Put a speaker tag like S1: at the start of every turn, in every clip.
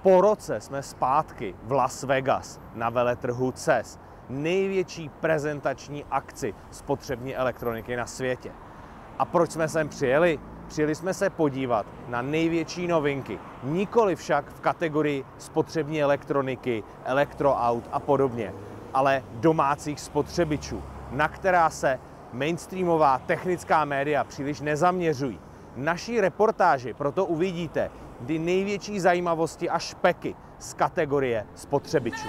S1: Po roce jsme zpátky v Las Vegas na veletrhu CES, největší prezentační akci spotřební elektroniky na světě. A proč jsme sem přijeli? Přijeli jsme se podívat na největší novinky, nikoli však v kategorii spotřební elektroniky, elektroaut a podobně, ale domácích spotřebičů, na která se mainstreamová technická média příliš nezaměřují. V naší reportáži proto uvidíte ty největší zajímavosti a špeky z kategorie spotřebičů.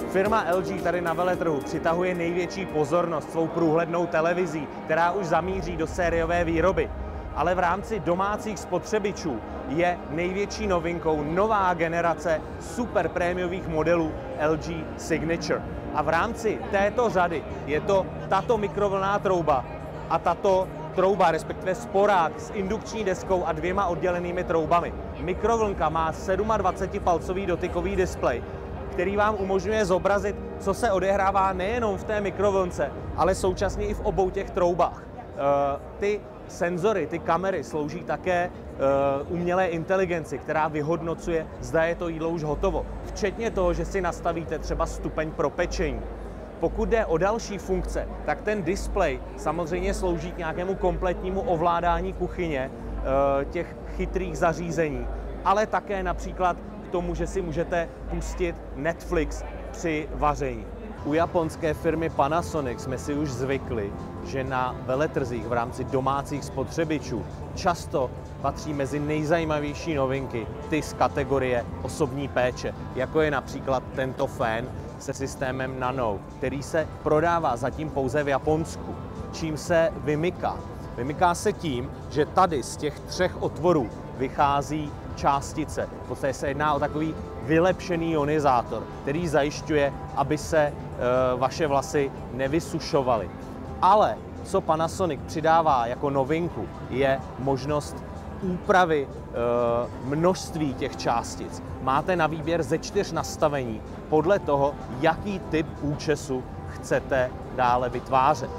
S1: Firma LG tady na veletrhu přitahuje největší pozornost svou průhlednou televizí, která už zamíří do sériové výroby. Ale v rámci domácích spotřebičů je největší novinkou nová generace super prémiových modelů LG Signature. A v rámci této řady je to tato mikrovlnná trouba a tato trouba, respektive sporák s indukční deskou a dvěma oddělenými troubami. Mikrovlnka má 27-palcový dotykový displej, který vám umožňuje zobrazit, co se odehrává nejenom v té mikrovlnce, ale současně i v obou těch troubách. Ty senzory, ty kamery slouží také umělé inteligenci, která vyhodnocuje, zda je to jídlo už hotovo. Včetně toho, že si nastavíte třeba stupeň propečení. Pokud jde o další funkce, tak ten displej samozřejmě slouží k nějakému kompletnímu ovládání kuchyně, těch chytrých zařízení, ale také například k tomu, že si můžete pustit Netflix při vaření. U japonské firmy Panasonic jsme si už zvykli, že na veletrzích v rámci domácích spotřebičů často patří mezi nejzajímavější novinky ty z kategorie osobní péče, jako je například tento fén se systémem Nano, který se prodává zatím pouze v Japonsku. Čím se vymyká? Vymyká se tím, že tady z těch 3 otvorů vychází částice. V podstatě se jedná o takový vylepšený ionizátor, který zajišťuje, aby se vaše vlasy nevysušovaly. Ale co Panasonic přidává jako novinku, je možnost úpravy množství těch částic. Máte na výběr ze 4 nastavení podle toho, jaký typ účesu chcete dále vytvářet.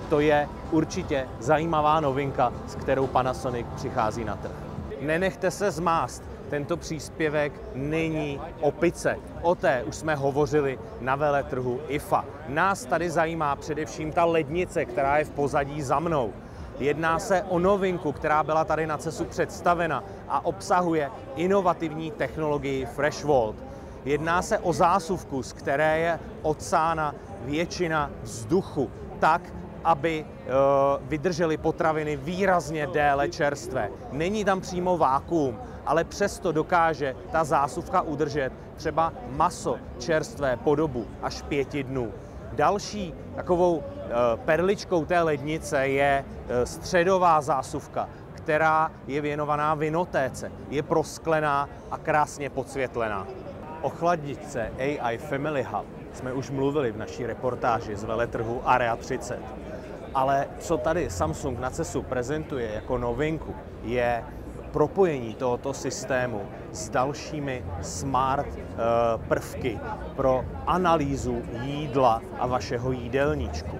S1: To je určitě zajímavá novinka, s kterou Panasonic přichází na trh. Nenechte se zmást, tento příspěvek není opice. O té už jsme hovořili na veletrhu IFA. Nás tady zajímá především ta lednice, která je v pozadí za mnou. Jedná se o novinku, která byla tady na CESu představena a obsahuje inovativní technologii FreshVault. Jedná se o zásuvku, z které je odsána většina vzduchu, tak, aby vydržely potraviny výrazně déle čerstvé. Není tam přímo vákuum, ale přesto dokáže ta zásuvka udržet třeba maso čerstvé po dobu až 5 dnů. Další takovou perličkou té lednice je středová zásuvka, která je věnovaná vinotéce. Je prosklená a krásně podsvětlená. O chladničce AI Family Hub jsme už mluvili v naší reportáži z veletrhu Area 30. Ale co tady Samsung na CESu prezentuje jako novinku, je propojení tohoto systému s dalšími smart prvky pro analýzu jídla a vašeho jídelníčku.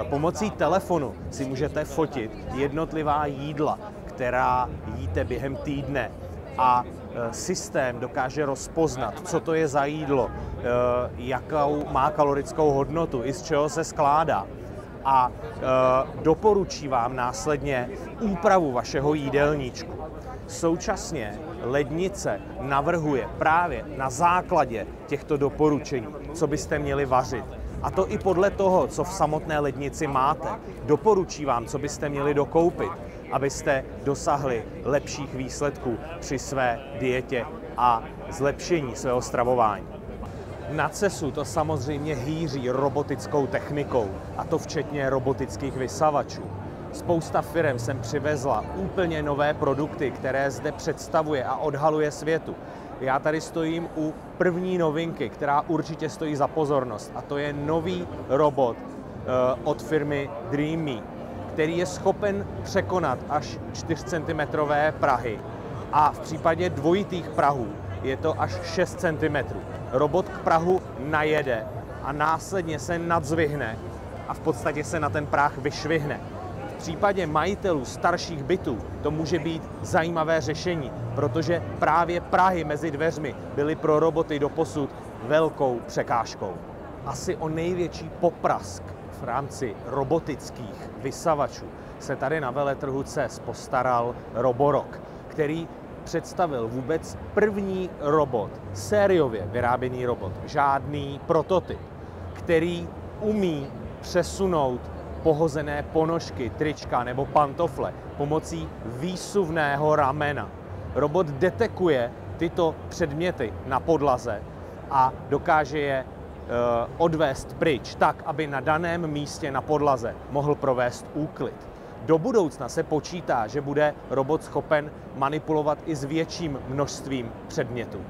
S1: Pomocí telefonu si můžete fotit jednotlivá jídla, která jíte během týdne, a systém dokáže rozpoznat, co to je za jídlo, jakou má kalorickou hodnotu i z čeho se skládá. A doporučí vám následně úpravu vašeho jídelníčku. Současně lednice navrhuje právě na základě těchto doporučení, co byste měli vařit. A to i podle toho, co v samotné lednici máte. Doporučí vám, co byste měli dokoupit, abyste dosahli lepších výsledků při své dietě a zlepšení svého stravování. Na CESu to samozřejmě hýří robotickou technikou, a to včetně robotických vysavačů. Spousta firem sem přivezla úplně nové produkty, které zde představuje a odhaluje světu. Já tady stojím u první novinky, která určitě stojí za pozornost, a to je nový robot od firmy Dreame, který je schopen překonat až 4 cm prahy a v případě dvojitých prahů je to až 6 cm. Robot k prahu najede a následně se nadzvihne a v podstatě se na ten práh vyšvihne. V případě majitelů starších bytů to může být zajímavé řešení, protože právě prahy mezi dveřmi byly pro roboty doposud velkou překážkou. Asi o největší poprask v rámci robotických vysavačů se tady na veletrhu CES postaral Roborock, který představil vůbec první robot, sériově vyráběný robot, žádný prototyp, který umí přesunout pohozené ponožky, trička nebo pantofle pomocí výsuvného ramena. Robot detekuje tyto předměty na podlaze a dokáže je odvést pryč tak, aby na daném místě na podlaze mohl provést úklid. Do budoucna se počítá, že bude robot schopen manipulovat i s větším množstvím předmětů.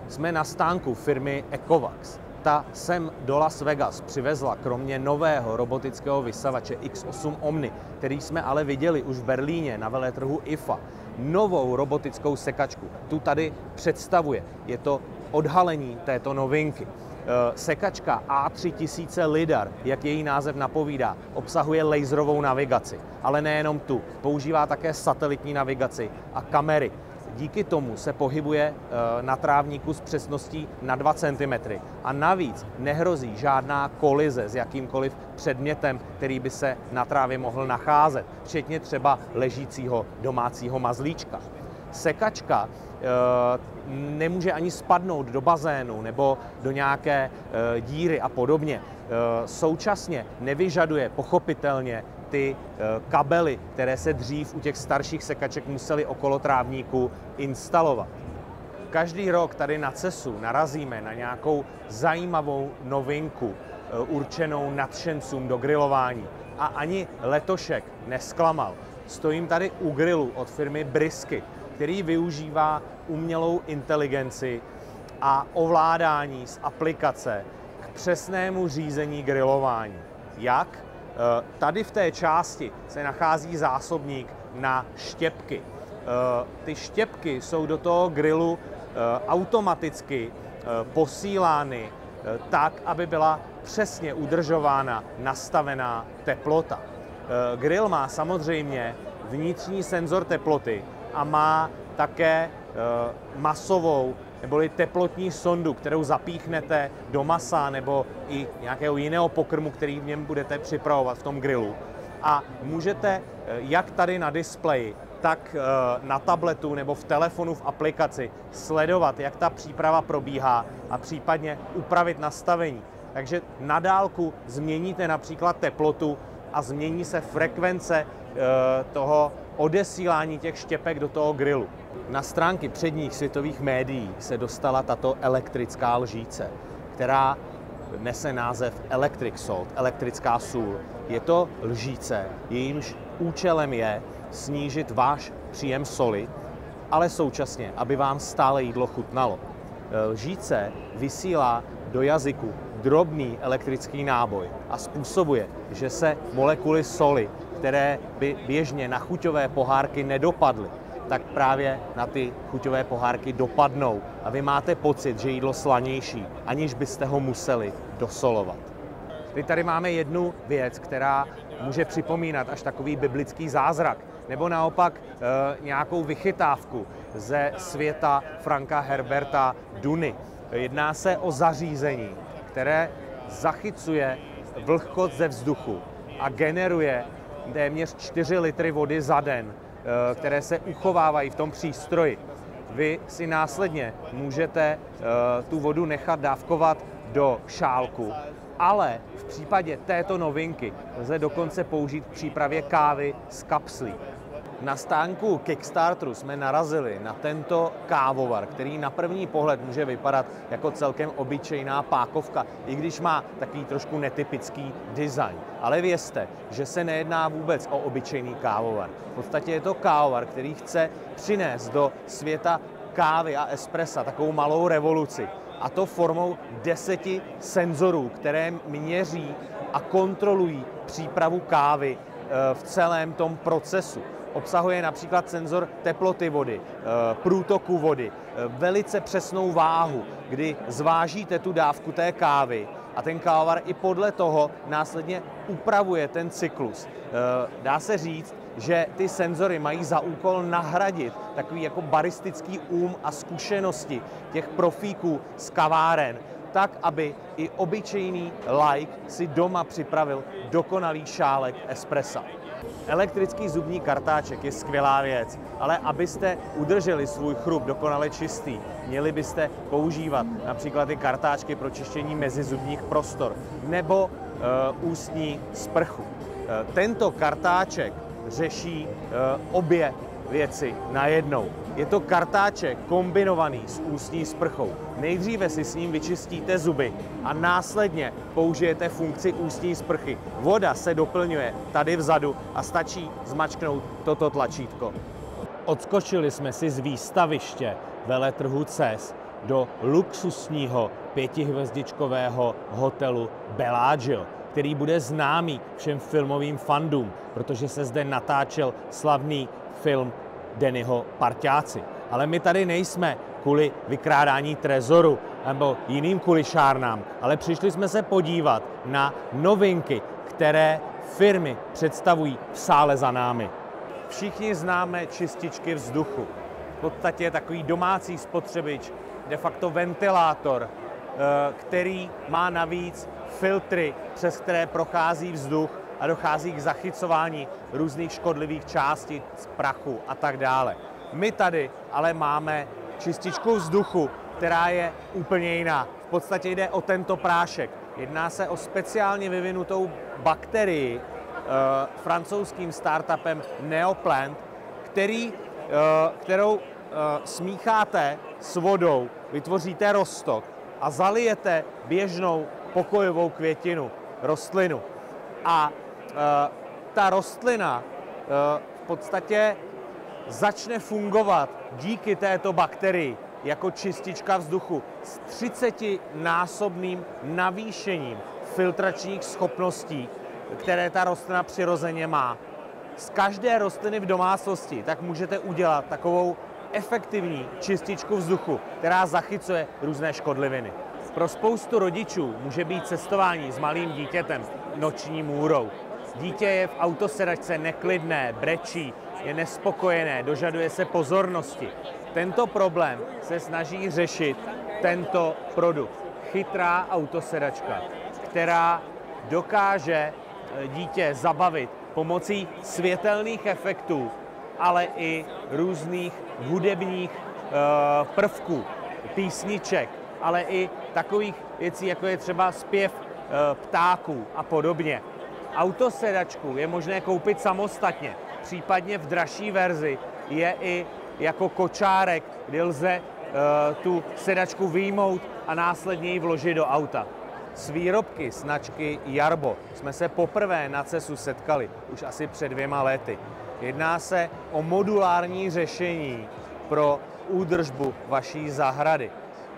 S1: Jsme na stánku firmy Ecovacs. Ta sem do Las Vegas přivezla kromě nového robotického vysavače X8 Omni, který jsme ale viděli už v Berlíně na veletrhu IFA, novou robotickou sekačku. Tu tady představuje. Je to odhalení této novinky. Sekačka A3000 LiDAR, jak její název napovídá, obsahuje laserovou navigaci, ale nejenom tu. Používá také satelitní navigaci a kamery. Díky tomu se pohybuje na trávníku s přesností na 2 cm a navíc nehrozí žádná kolize s jakýmkoliv předmětem, který by se na trávě mohl nacházet, včetně třeba ležícího domácího mazlíčka. Sekačka nemůže ani spadnout do bazénu nebo do nějaké díry a podobně. Současně nevyžaduje pochopitelně ty kabely, které se dřív u těch starších sekaček museli okolo trávníku instalovat. Každý rok tady na CESu narazíme na nějakou zajímavou novinku určenou nadšencům do grilování. A ani letošek nesklamal. Stojím tady u grilu od firmy Brisky, který využívá umělou inteligenci a ovládání z aplikace k přesnému řízení grilování. Jak? Tady v té části se nachází zásobník na štěpky. Ty štěpky jsou do toho grilu automaticky posílány tak, aby byla přesně udržována nastavená teplota. Grill má samozřejmě vnitřní senzor teploty a má také masovou neboli teplotní sondu, kterou zapíchnete do masa nebo i nějakého jiného pokrmu, který v něm budete připravovat v tom grilu. A můžete jak tady na displeji, tak na tabletu nebo v telefonu v aplikaci sledovat, jak ta příprava probíhá a případně upravit nastavení. Takže na dálku změníte například teplotu a změní se frekvence toho odesílání těch štěpek do toho grilu. Na stránky předních světových médií se dostala tato elektrická lžíce, která nese název Electric Salt, elektrická sůl. Je to lžíce, jejímž účelem je snížit váš příjem soli, ale současně, aby vám stále jídlo chutnalo. Lžíce vysílá do jazyku drobný elektrický náboj a způsobuje, že se molekuly soli, které by běžně na chuťové pohárky nedopadly, tak právě na ty chuťové pohárky dopadnou a vy máte pocit, že jídlo slanější, aniž byste ho museli dosolovat. Teď tady máme jednu věc, která může připomínat až takový biblický zázrak, nebo naopak nějakou vychytávku ze světa Franka Herberta Duny. Jedná se o zařízení, které zachycuje vlhkost ze vzduchu a generuje téměř 4 litry vody za den, které se uchovávají v tom přístroji. Vy si následně můžete tu vodu nechat dávkovat do šálku, ale v případě této novinky lze dokonce použít k přípravě kávy z kapslí. Na stánku Kickstarteru jsme narazili na tento kávovar, který na první pohled může vypadat jako celkem obyčejná pákovka, i když má takový trošku netypický design. Ale vězte, že se nejedná vůbec o obyčejný kávovar. V podstatě je to kávovar, který chce přinést do světa kávy a espressa takovou malou revoluci. A to formou 10 senzorů, které měří a kontrolují přípravu kávy v celém tom procesu. obsahuje například senzor teploty vody, průtoku vody, velice přesnou váhu, kdy zvážíte tu dávku té kávy a ten kávovar i podle toho následně upravuje ten cyklus. Dá se říct, že ty senzory mají za úkol nahradit takový jako baristický a zkušenosti těch profíků z kaváren, tak, aby i obyčejný laik si doma připravil dokonalý šálek espressa. Elektrický zubní kartáček je skvělá věc, ale abyste udrželi svůj chrup dokonale čistý, měli byste používat například ty kartáčky pro čištění mezizubních prostor nebo ústní sprchu. Tento kartáček řeší obě věci najednou. Je to kartáček kombinovaný s ústní sprchou. Nejdříve si s ním vyčistíte zuby a následně použijete funkci ústní sprchy. Voda se doplňuje tady vzadu a stačí zmačknout toto tlačítko. Odskočili jsme si z výstaviště veletrhu CES do luxusního 5hvězdičkového hotelu Bellagio, který bude známý všem filmovým fandům, protože se zde natáčel slavný film Dannyho Parťáci. Ale my tady nejsme kvůli vykrádání trezoru nebo jiným kulišárnám, ale přišli jsme se podívat na novinky, které firmy představují v sále za námi. Všichni známe čističky vzduchu. V podstatě je takový domácí spotřebič, de facto ventilátor, který má navíc filtry, přes které prochází vzduch a dochází k zachycování různých škodlivých částic, prachu a tak dále. My tady ale máme čističku vzduchu, která je úplně jiná. V podstatě jde o tento prášek. Jedná se o speciálně vyvinutou bakterii francouzským startupem Neoplant, kterou smícháte s vodou, vytvoříte roztok a zalijete běžnou pokojovou květinu, rostlinu. A ta rostlina v podstatě začne fungovat díky této bakterii jako čistička vzduchu s 30násobným navýšením filtračních schopností, které ta rostlina přirozeně má. Z každé rostliny v domácnosti tak můžete udělat takovou efektivní čističku vzduchu, která zachycuje různé škodliviny. Pro spoustu rodičů může být cestování s malým dítětem noční můrou. Dítě je v autosedačce neklidné, brečí, je nespokojené, dožaduje se pozornosti. Tento problém se snaží řešit tento produkt. Chytrá autosedačka, která dokáže dítě zabavit pomocí světelných efektů, ale i různých hudebních prvků, písniček, ale i takových věcí, jako je třeba zpěv ptáků a podobně. Autosedačku je možné koupit samostatně, případně v dražší verzi je i jako kočárek, kdy lze tu sedačku vyjmout a následně ji vložit do auta. S výrobky značky Jarbo jsme se poprvé na CESu setkali už asi před 2 lety. Jedná se o modulární řešení pro údržbu vaší zahrady.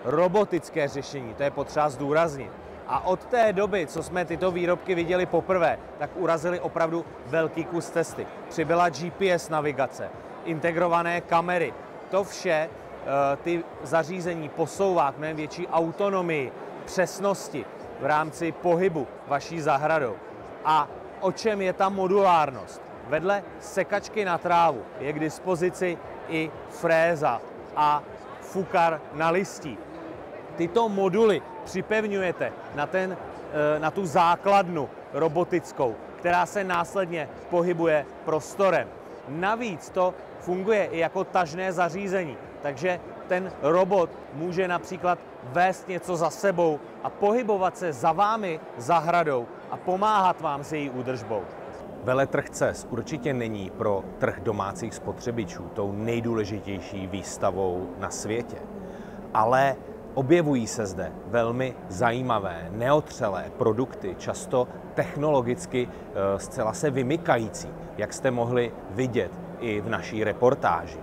S1: Robotické řešení, to je potřeba zdůraznit. A od té doby, co jsme tyto výrobky viděli poprvé, tak urazili opravdu velký kus cesty. Přibyla GPS navigace, integrované kamery. To vše ty zařízení posouvá k mnohem větší autonomii, přesnosti v rámci pohybu vaší zahradou. A o čem je ta modulárnost? Vedle sekačky na trávu je k dispozici i fréza a fukar na listí. Tyto moduly připevňujete na tu základnu robotickou, která se následně pohybuje prostorem. Navíc to funguje i jako tažné zařízení, takže ten robot může například vést něco za sebou a pohybovat se za vámi zahradou a pomáhat vám s její údržbou. Veletrh CES určitě není pro trh domácích spotřebičů tou nejdůležitější výstavou na světě, ale objevují se zde velmi zajímavé, neotřelé produkty, často technologicky zcela se vymykající, jak jste mohli vidět i v naší reportáži.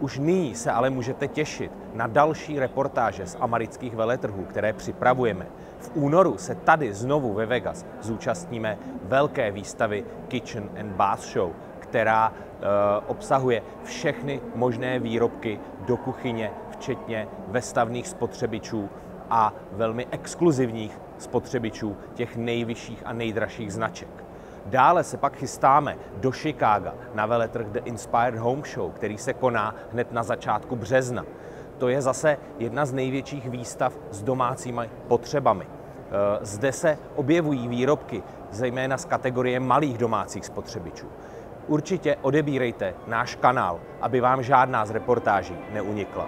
S1: Už nyní se ale můžete těšit na další reportáže z amerických veletrhů, které připravujeme. V únoru se tady znovu ve Vegas zúčastníme velké výstavy Kitchen and Bath Show, která obsahuje všechny možné výrobky do kuchyně, včetně vestavných spotřebičů a velmi exkluzivních spotřebičů těch nejvyšších a nejdražších značek. Dále se pak chystáme do Chicaga na veletrh The Inspired Home Show, který se koná hned na začátku března. To je zase jedna z největších výstav s domácími potřebami. Zde se objevují výrobky, zejména z kategorie malých domácích spotřebičů. Určitě odebírejte náš kanál, aby vám žádná z reportáží neunikla.